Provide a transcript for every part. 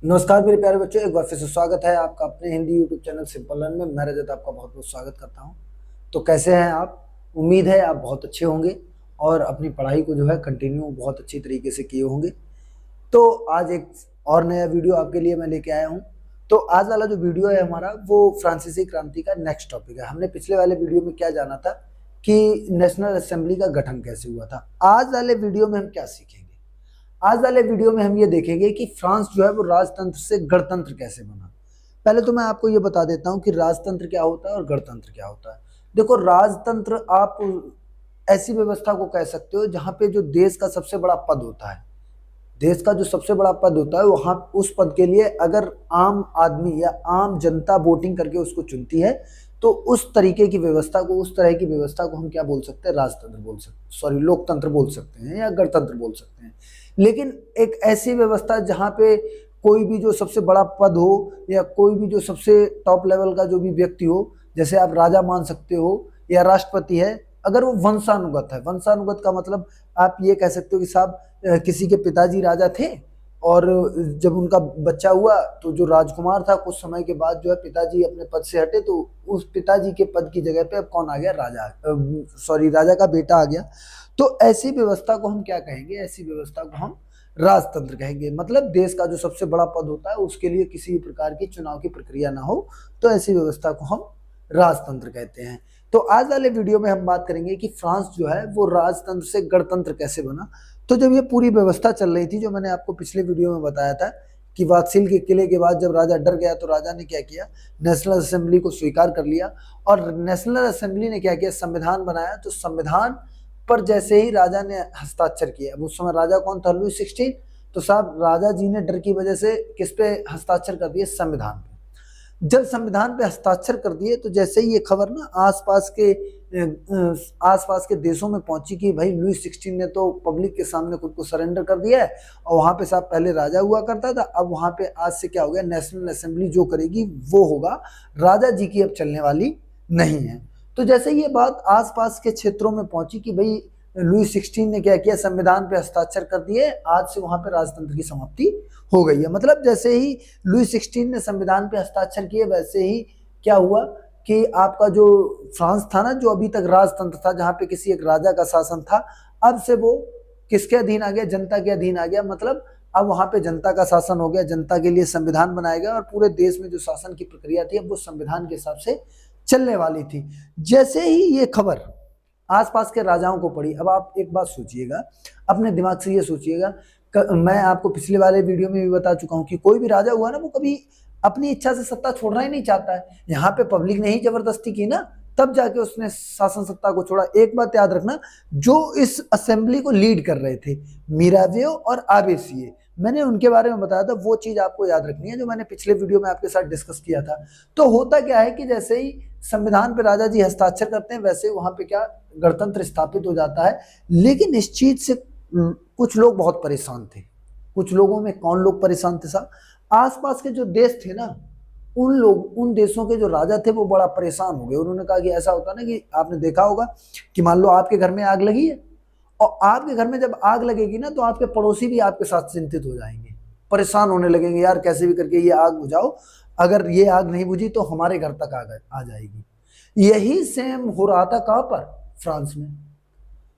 नमस्कार मेरे प्यारे बच्चों, एक बार फिर से स्वागत है आपका अपने Hindi YouTube channel simple learn में। मैं रजत आपका बहुत बहुत स्वागत करता हूं। तो कैसे हैं आप? उम्मीद है आप बहुत अच्छे होंगे और अपनी पढ़ाई को जो है कंटिन्यू बहुत अच्छी तरीके से किए होंगे। तो आज एक और नया वीडियो आपके लिए मैं लेके आया हूं। तो आज वाला जो वीडियो है हमारा, वो फ्रांसीसी क्रांति का नेक्स्ट टॉपिक है। हमने पिछले वाले वीडियो में क्या जाना था कि नेशनल असेंबली का गठन कैसे हुआ था। आज वाले वीडियो में हम क्या सीखेंगे? आज वाले वीडियो में हम ये देखेंगे कि फ्रांस जो है वो राजतंत्र से गणतंत्र कैसे बना। पहले तो मैं आपको ये बता देता हूँ कि राजतंत्र क्या होता है और गणतंत्र क्या होता है। देखो, राजतंत्र आप ऐसी व्यवस्था को कह सकते हो जहां पे जो देश का सबसे बड़ा पद होता है, देश का जो सबसे बड़ा पद होता है, वहां उस पद के लिए अगर आम आदमी या आम जनता वोटिंग करके उसको चुनती है, तो उस तरीके की व्यवस्था को, उस तरह की व्यवस्था को हम क्या बोल सकते हैं? राजतंत्र बोल सकते, सॉरी, लोकतंत्र बोल सकते हैं या गणतंत्र बोल सकते हैं। लेकिन एक ऐसी व्यवस्था जहां पे कोई भी जो सबसे बड़ा पद हो या कोई भी जो सबसे टॉप लेवल का जो भी व्यक्ति हो, जैसे आप राजा मान सकते हो या राष्ट्रपति है, अगर वो वंशानुगत है। वंशानुगत का मतलब आप ये कह सकते हो कि साहब किसी के पिताजी राजा थे और जब उनका बच्चा हुआ तो जो राजकुमार था, कुछ समय के बाद जो है पिताजी अपने पद से हटे, तो उस पिताजी के पद की जगह पे अब कौन आ गया? राजा, सॉरी, राजा का बेटा आ गया। तो ऐसी व्यवस्था को हम क्या कहेंगे? ऐसी व्यवस्था को हम राजतंत्र कहेंगे। मतलब देश का जो सबसे बड़ा पद होता है उसके लिए किसी भी प्रकार की चुनाव की प्रक्रिया ना हो, तो ऐसी व्यवस्था को हम राजतंत्र कहते हैं। तो आज वाले वीडियो में हम बात करेंगे कि फ्रांस जो है वो राजतंत्र से गणतंत्र कैसे बना। तो जब ये पूरी व्यवस्था चल रही थी, जो मैंने आपको पिछले वीडियो में बताया था कि वाक्सिल के किले के बाद जब राजा डर गया तो राजा ने क्या किया? नेशनल असेंबली को स्वीकार कर लिया और नेशनल असेंबली ने क्या किया? संविधान बनाया। तो संविधान पर जैसे ही राजा ने हस्ताक्षर किया, अब उस समय राजा कौन था? लुई 16। तो साहब राजा जी ने डर की वजह से किस पे हस्ताक्षर कर दिए? संविधान पे। जब संविधान पे हस्ताक्षर कर दिए तो जैसे ही ये खबर ना आसपास के देशों में पहुंची कि भाई लुई 16 ने तो पब्लिक के सामने खुद को सरेंडर कर दिया है, और वहां पे साहब पहले राजा हुआ करता था, अब वहां पे आज से क्या हो गया? नेशनल असेंबली जो करेगी वो होगा, राजा जी की अब चलने वाली नहीं है। तो जैसे ये बात आसपास के क्षेत्रों में पहुंची कि भाई लुई 16 ने क्या किया? संविधान पे हस्ताक्षर कर दिए, आज से वहां पे राजतंत्र की समाप्ति हो गई है। मतलब जैसे ही लुई 16 ने संविधान पे हस्ताक्षर किए, वैसे ही क्या हुआ कि आपका जो फ्रांस था ना, जो अभी तक राजतंत्र था जहां पे किसी एक राजा का शासन था, अब से वो किसके अधीन आ गया? जनता के अधीन आ गया। मतलब अब वहां पे जनता का शासन हो गया, जनता के लिए संविधान बनाया गया और पूरे देश में जो शासन की प्रक्रिया थी अब वो संविधान के हिसाब से चलने वाली थी। जैसे ही ये खबर आसपास के राजाओं को पड़ी, अब आप एक बात सोचिएगा, अपने दिमाग से ये सोचिएगा, मैं आपको पिछले वाले वीडियो में भी बता चुका हूं कि कोई भी राजा हुआ ना, वो कभी अपनी इच्छा से सत्ता छोड़ना ही नहीं चाहता है। यहाँ पे पब्लिक ने ही जबरदस्ती की ना, तब जाके उसने शासन सत्ता को छोड़ा। एक बात याद रखना, जो इस असेंबली को लीड कर रहे थे, मिरावियो और आबेसिये, मैंने उनके बारे में बताया था। वो चीज आपको याद रखनी है जो मैंने पिछले वीडियो में आपके साथ डिस्कस किया था। तो होता क्या है कि जैसे ही संविधान पे राजा जी हस्ताक्षर करते हैं, वैसे वहां पे क्या? गणतंत्र स्थापित हो जाता है। लेकिन इस चीज से कुछ लोग बहुत परेशान थे। कुछ लोगों में कौन लोग परेशान थे साहब? आसपास के जो देश थे ना, उन देशों के जो राजा थे वो बड़ा परेशान हो गए। उन्होंने कहा कि ऐसा होता ना कि आपने देखा होगा कि मान लो आपके घर में आग लगी है, और आपके घर में जब आग लगेगी ना, तो आपके पड़ोसी भी आपके साथ चिंतित हो जाएंगे, परेशान होने लगेंगे, यार कैसे भी करके ये आग बुझाओ, अगर ये आग नहीं बुझी तो हमारे घर तक आ जाएगी। यही सेम हो रहा था कहां पर? फ्रांस में।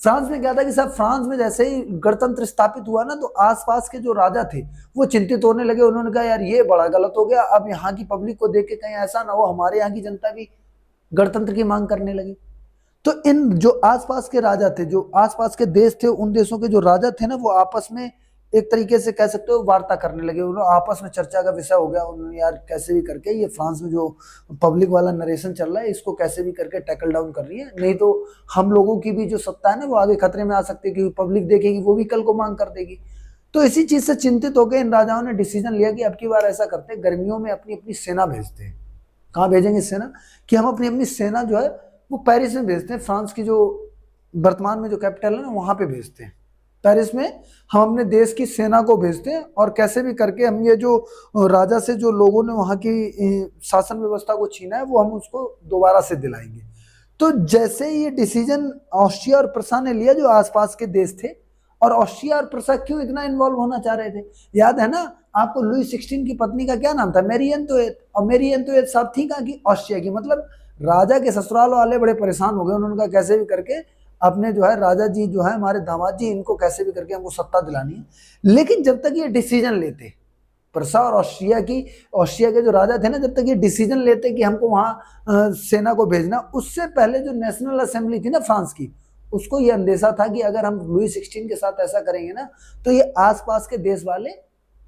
फ्रांस में क्या था कि साहब, फ्रांस में जैसे ही गणतंत्र स्थापित हुआ ना, तो आसपास के जो राजा थे वो चिंतित होने लगे। उन्होंने कहा यार ये बड़ा गलत हो गया, अब यहाँ की पब्लिक को देख के कहीं ऐसा ना हो हमारे यहाँ की जनता भी गणतंत्र की मांग करने लगी। तो इन जो आसपास के राजा थे, जो आसपास के देश थे, उन देशों के जो राजा थे ना, वो आपस में एक तरीके से कह सकते हो वार्ता करने लगे। उन्होंने आपस में चर्चा का विषय हो गया। उन्होंने यार कैसे भी करके ये फ्रांस में जो पब्लिक वाला नरेशन चल रहा है, इसको कैसे भी करके टैकल डाउन कर रही है, नहीं तो हम लोगों की भी जो सत्ता है ना वो आगे खतरे में आ सकती है, क्योंकि पब्लिक देखेगी वो भी कल को मांग कर देगी। तो इसी चीज से चिंतित होकर इन राजाओं ने डिसीजन लिया कि अब की बार ऐसा करते हैं, गर्मियों में अपनी अपनी सेना भेजते हैं। कहाँ भेजेंगे सेना? कि हम अपनी अपनी सेना जो है वो पेरिस में भेजते हैं। फ्रांस की जो वर्तमान में जो कैपिटल है ना, वहां पे भेजते हैं। पेरिस में हम अपने देश की सेना को भेजते हैं और कैसे भी करके हम ये जो राजा से जो लोगों ने वहां की शासन व्यवस्था को छीना है, वो हम उसको दोबारा से दिलाएंगे। तो जैसे ये डिसीजन ऑस्ट्रिया और प्रसा ने लिया, जो आसपास के देश थे, और ऑस्ट्रिया और प्रसा क्यों इतना इन्वॉल्व होना चाह रहे थे? याद है ना, आपको लुई 16 की पत्नी का क्या नाम था? मैरी एंतोइनेट। और मैरी एंतोइनेट साहब थी कहाँ की? ऑस्ट्रिया की। मतलब राजा के ससुराल वाले बड़े परेशान हो गए, उन्होंने कहा कैसे भी करके अपने जो है राजा जी जो है हमारे दामाद जी, इनको कैसे भी करके हमको सत्ता दिलानी है। लेकिन जब तक ये डिसीजन लेते, प्रसा और ऑस्ट्रिया के जो राजा थे ना, जब तक ये डिसीजन लेते कि हमको वहां सेना को भेजना, उससे पहले जो नेशनल असेंबली थी ना फ्रांस की, उसको ये अंदेशा था कि अगर हम लुई 16 के साथ ऐसा करेंगे ना, तो ये आसपास के देश वाले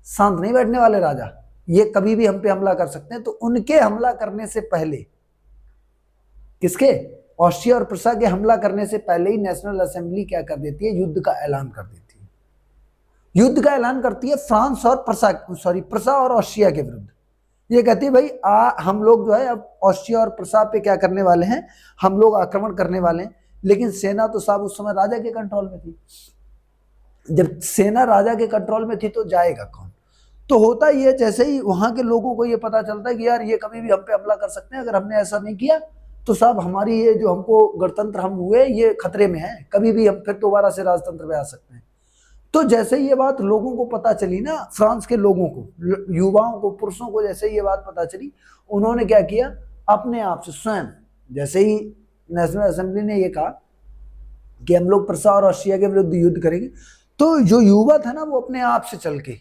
शांत नहीं बैठने वाले, राजा ये कभी भी हम पे हमला कर सकते हैं। तो उनके हमला करने से पहले, किसके? ऑस्ट्रिया और प्रसा के हमला करने से पहले ही नेशनल असेंबली क्या कर देती है? युद्ध का ऐलान कर देती है। युद्ध का ऐलान करती है फ्रांस और प्रसा और ऑस्ट्रिया के विरुद्ध। ये कहती है भाई हम लोग जो है अब ऑस्ट्रिया और प्रसा पे क्या करने वाले हैं? हम लोग आक्रमण करने वाले हैं। लेकिन सेना तो साहब उस समय राजा के कंट्रोल में थी। जब सेना राजा के कंट्रोल में थी तो जाएगा कौन? तो होता ही है, जैसे ही वहां के लोगों को ये पता चलता है कि यार ये कभी भी हम पे हमला कर सकते हैं, अगर हमने ऐसा नहीं किया तो साहब हमारी ये जो हमको गणतंत्र हम हुए ये खतरे में है, कभी भी हम फिर दोबारा से राजतंत्र में आ सकते हैं। तो जैसे ये बात लोगों को पता चली ना, फ्रांस के लोगों को, युवाओं को, पुरुषों को जैसे ये बात पता चली, उन्होंने क्या किया? अपने आप से स्वयं, जैसे ही नेशनल असेंबली ने ये कहा कि हम लोग प्रसा और ऑस्ट्रिया के विरुद्ध युद्ध करेंगे, तो जो युवा था ना वो अपने आप से चल के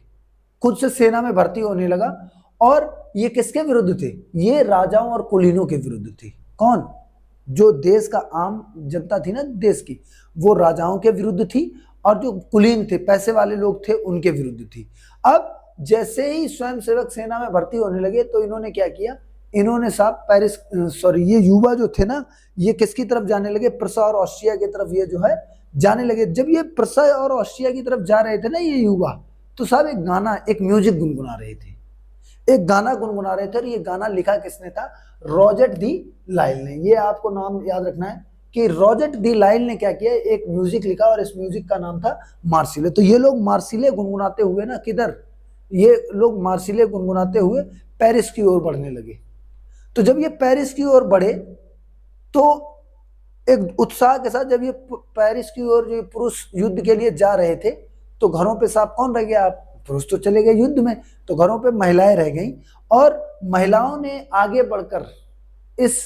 खुद से सेना में भर्ती होने लगा। और ये किसके विरुद्ध थे? ये राजाओं और कुलीनों के विरुद्ध थी। कौन? जो देश का आम जनता थी ना देश की, वो राजाओं के विरुद्ध थी, और जो कुलीन थे, पैसे वाले लोग थे, उनके विरुद्ध थी। अब जैसे ही स्वयंसेवक सेना में भर्ती होने लगे तो इन्होंने क्या किया? इन्होंने साहब ये युवा जो थे ना, ये किसकी तरफ जाने लगे? प्रसा और ऑस्ट्रिया की तरफ ये जो है जाने लगे। जब ये प्रसा और ऑस्ट्रिया की तरफ जा रहे थे ना ये युवा, तो साहब एक गाना, एक म्यूजिक गुनगुना रहे थे, एक गाना गुनगुना रहे थे। और ये गाना लिखा किसने था? रॉजर डी लाइल ने। ये आपको नाम याद रखना है कि रॉजर डी लाइल ने क्या किया? एक म्यूजिक लिखा और इस म्यूजिक का नाम था मार्सिले। तो ये लोग मार्सिले गुनगुनाते हुए ना, किधर? ये लोग मार्सिले गुनगुनाते हुए पेरिस की ओर बढ़ने लगे। तो जब ये पेरिस की ओर बढ़े तो एक उत्साह के साथ, जब ये पेरिस की ओर जो पुरुष युद्ध के लिए जा रहे थे, तो घरों पे साहब कौन रह गया? आप पुरुष तो चले गए युद्ध में, तो घरों पे महिलाएं रह गईं। और महिलाओं ने आगे बढ़कर इस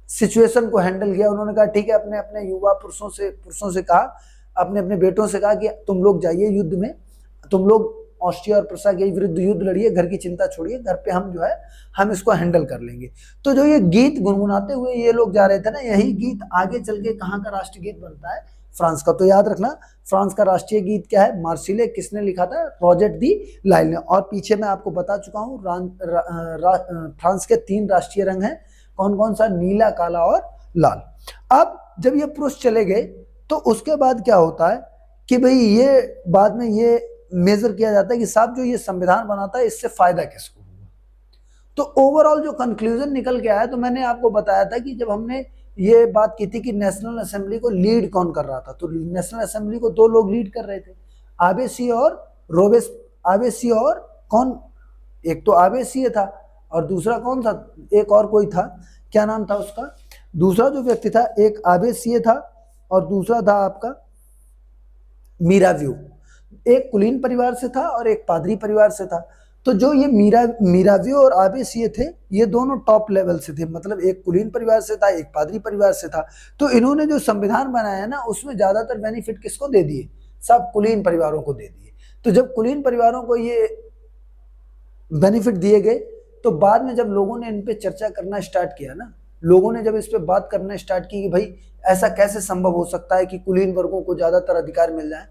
सिचुएशन को हैंडल किया। उन्होंने कहा ठीक है, अपने अपने युवा पुरुषों से कहा, अपने अपने बेटों से कहा कि तुम लोग जाइए युद्ध में, तुम लोग ऑस्ट्रिया और प्रसा के विरुद्ध युद्ध लड़िए, घर की चिंता छोड़िए, घर पे हम जो है हम इसको हैंडल कर लेंगे। तो जो ये गीत गुनगुनाते हुए ये लोग जा रहे थे ना, यही गीत आगे चल के कहाँ का राष्ट्रीय गीत बनता है? फ्रांस का। तो याद रखना, फ्रांस का राष्ट्रीय गीत क्या है? मार्सिले। किसने लिखा था? रॉजर डी लाइल ने। और पीछे मैं आपको बता चुका हूँ, फ्रांस के 3 राष्ट्रीय रंग हैं। कौन कौन सा? नीला, काला और लाल। अब जब ये पुरुष चले गए तो उसके बाद क्या होता है कि भाई ये बाद में ये मेजर किया जाता है कि साहब जो ये संविधान बनाता है इससे फायदा किसको हुआ। तो ओवरऑल जो कंक्लूजन निकल के आया, तो मैंने आपको बताया था कि जब हमने ये बात की थी कि नेशनल असेंबली को लीड कौन कर रहा था, तो नेशनल असेंबली को 2 लोग लीड कर रहे थे, आबेसी और कौन? एक तो आबेसी था और दूसरा कौन था? एक और कोई था, क्या नाम था उसका? दूसरा जो व्यक्ति था, एक आबेसी था और दूसरा था आपका मीराव्यू। एक कुलीन परिवार से था और एक पादरी परिवार से था। तो जो ये मीराव्यू और आबेसी थे, ये दोनों टॉप लेवल से थे, मतलब एक कुलीन परिवार से था, एक पादरी परिवार से था। तो इन्होंने जो संविधान बनाया ना, उसमें ज्यादातर बेनिफिट किसको दे दिए? सब कुलीन परिवारों को दे दिए। तो जब कुलीन परिवारों को ये बेनिफिट दिए गए, तो बाद में जब लोगों ने इन पे चर्चा करना स्टार्ट किया ना, लोगों ने जब इस पे बात करना स्टार्ट की कि भाई ऐसा कैसे संभव हो सकता है कि कुलीन वर्गों को ज्यादातर अधिकार मिल जाए,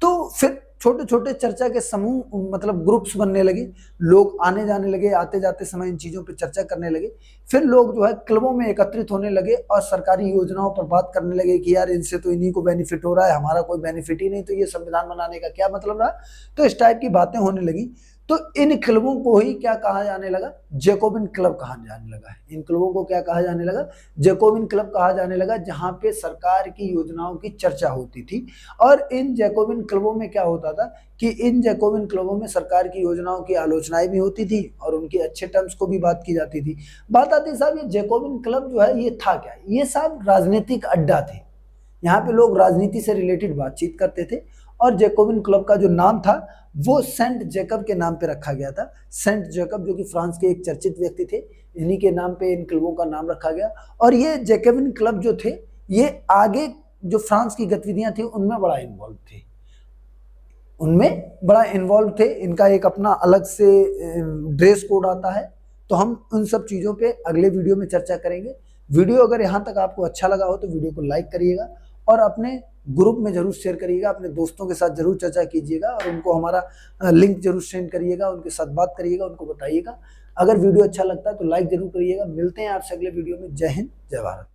तो फिर छोटे छोटे चर्चा के समूह, मतलब ग्रुप्स बनने लगे, लोग आने जाने लगे, आते जाते समय इन चीजों पे चर्चा करने लगे। फिर लोग जो है क्लबों में एकत्रित होने लगे और सरकारी योजनाओं पर बात करने लगे कि यार इनसे तो इन्हीं को बेनिफिट हो रहा है, हमारा कोई बेनिफिट ही नहीं, तो ये संविधान बनाने का क्या मतलब रहा। तो इस टाइप की बातें होने लगी। तो इन क्लबों को ही क्या कहा जाने लगा? जैकोबिन क्लब कहा जाने लगा। इन क्लबों को क्या कहा जाने लगा? जैकोबिन क्लब कहा जाने लगा, जहां पे सरकार की योजनाओं की चर्चा होती थी। और इन जैकोबिन क्लबों में क्या होता था कि इन जैकोबिन क्लबों में सरकार की योजनाओं की आलोचनाएं भी होती थी और उनके अच्छे टर्म्स को भी बात की जाती थी। बात आती है साहब, ये जैकोबिन क्लब जो है ये था क्या? ये साहब राजनीतिक अड्डा थे। यहाँ पे लोग राजनीति से रिलेटेड बातचीत करते थे और जैकोबिन क्लब का जो नाम था वो सेंट जेकब के नाम पे रखा गया था। सेंट जेकब जो कि फ्रांस के एक चर्चित व्यक्ति थे, इन्हीं के नाम पे इन क्लबों का नाम रखा गया। और ये जैकोबिन क्लब जो थे ये आगे जो फ्रांस की गतिविधियां थी उनमें बड़ा इन्वॉल्व थे। इनका एक अपना अलग से ड्रेस कोड आता है, तो हम उन सब चीज़ों पे अगले वीडियो में चर्चा करेंगे। वीडियो अगर यहाँ तक आपको अच्छा लगा हो तो वीडियो को लाइक करिएगा और अपने ग्रुप में जरूर शेयर करिएगा, अपने दोस्तों के साथ जरूर चर्चा कीजिएगा और उनको हमारा लिंक जरूर सेंड करिएगा, उनके साथ बात करिएगा, उनको बताइएगा। अगर वीडियो अच्छा लगता है तो लाइक जरूर करिएगा। मिलते हैं आपसे अगले वीडियो में। जय हिंद, जय भारत।